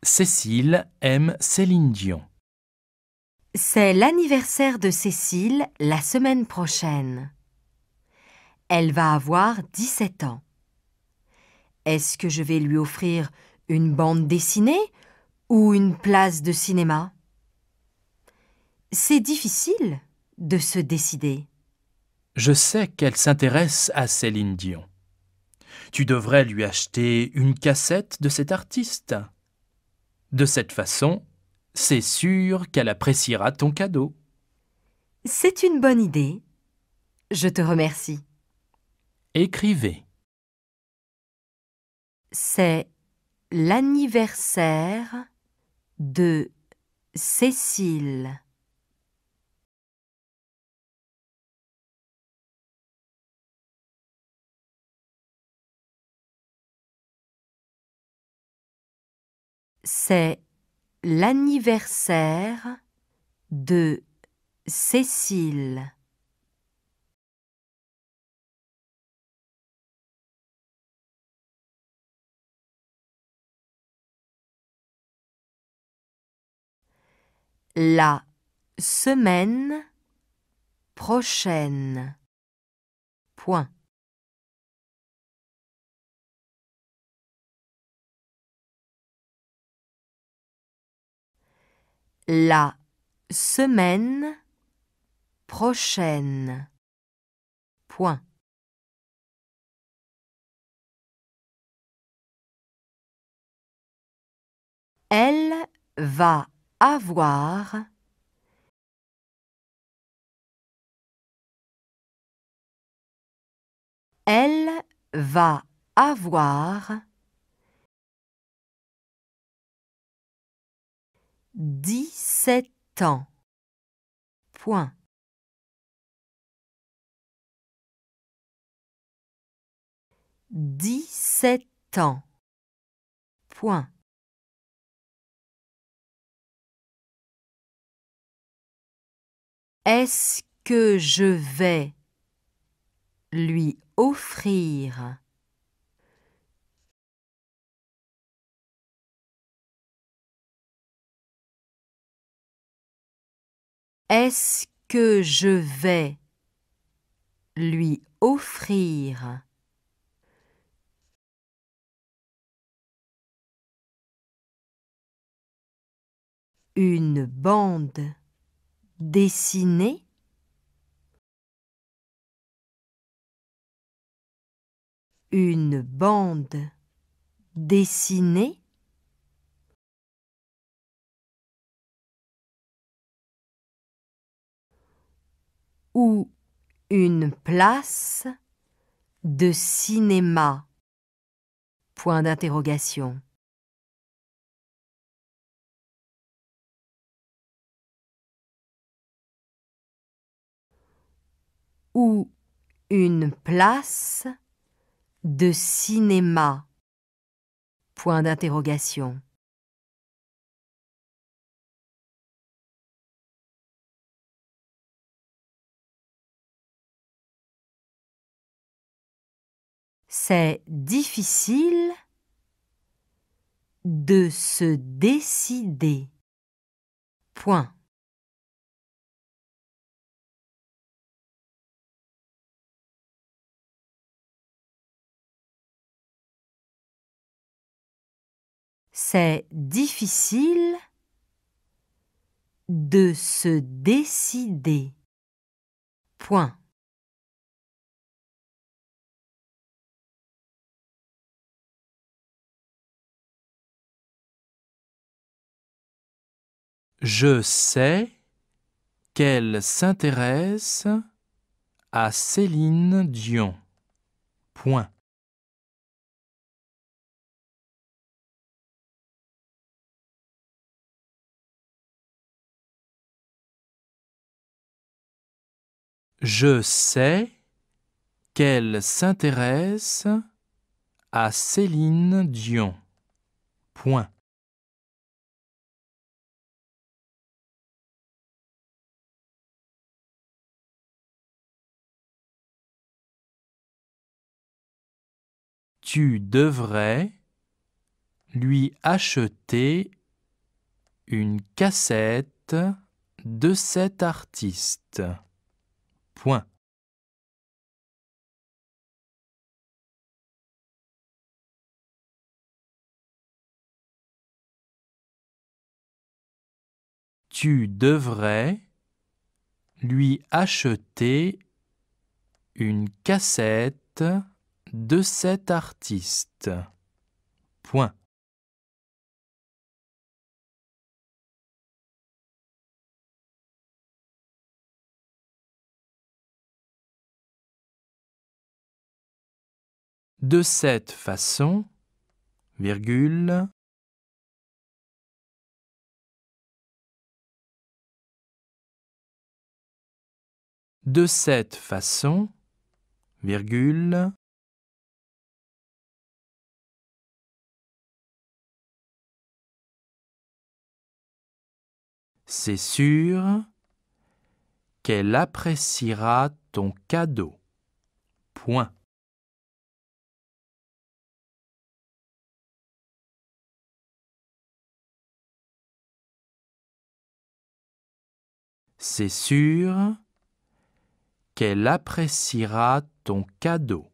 Cécile aime Céline Dion. C'est l'anniversaire de Cécile la semaine prochaine. Elle va avoir 17 ans. Est-ce que je vais lui offrir une bande dessinée ou une place de cinéma? C'est difficile de se décider. Je sais qu'elle s'intéresse à Céline Dion. Tu devrais lui acheter une cassette de cet artiste. De cette façon, c'est sûr qu'elle appréciera ton cadeau. C'est une bonne idée. Je te remercie. Écrivez. C'est l'anniversaire de Cécile. C'est l'anniversaire de Cécile. La semaine prochaine. Point. La semaine prochaine. Point. Elle va avoir Elle va avoir 17 ans. Point. Dix-sept ans. Point. Est-ce que je vais lui offrir Est-ce que je vais lui offrir une bande dessinée? Une bande dessinée? Ou une place de cinéma? Point d'interrogation. Ou une place de cinéma? Point d'interrogation. C'est difficile de se décider. Point. C'est difficile de se décider. Point. Je sais qu'elle s'intéresse à Céline Dion. Point. Je sais qu'elle s'intéresse à Céline Dion. Point. Tu devrais lui acheter une cassette de cet artiste. Point. Tu devrais lui acheter une cassette de cet artiste. Point. De cette façon, virgule, de cette façon, virgule, c'est sûr qu'elle appréciera ton cadeau. Point. C'est sûr qu'elle appréciera ton cadeau.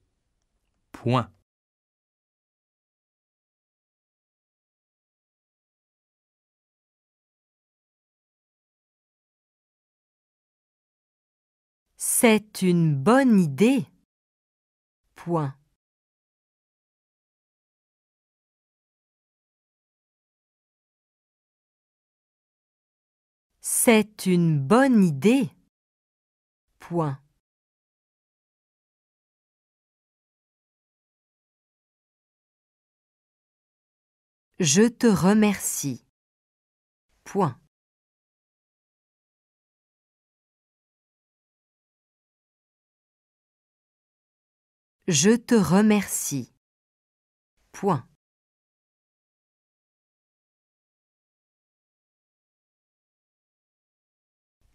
Point. C'est une bonne idée. Point. C'est une bonne idée. Point. Je te remercie. Point. Je te remercie. Point.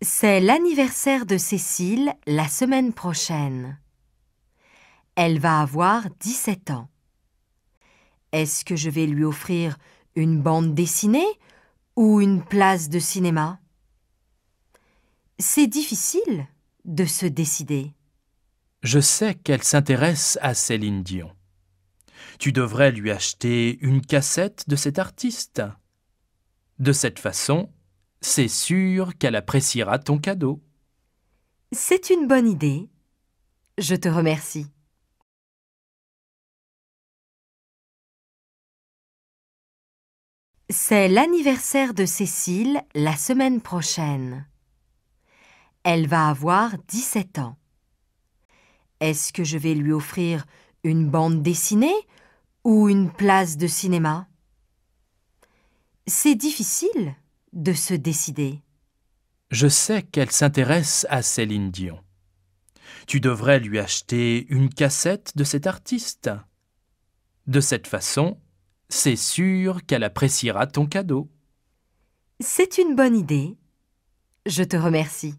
C'est l'anniversaire de Cécile la semaine prochaine. Elle va avoir 17 ans. Est-ce que je vais lui offrir une bande dessinée ou une place de cinéma? C'est difficile de se décider. Je sais qu'elle s'intéresse à Céline Dion. Tu devrais lui acheter une cassette de cet artiste. De cette façon, c'est sûr qu'elle appréciera ton cadeau. C'est une bonne idée. Je te remercie. C'est l'anniversaire de Cécile la semaine prochaine. Elle va avoir 17 ans. Est-ce que je vais lui offrir une bande dessinée ou une place de cinéma? C'est difficile de se décider. Je sais qu'elle s'intéresse à Céline Dion. Tu devrais lui acheter une cassette de cet artiste. De cette façon, c'est sûr qu'elle appréciera ton cadeau. C'est une bonne idée. Je te remercie.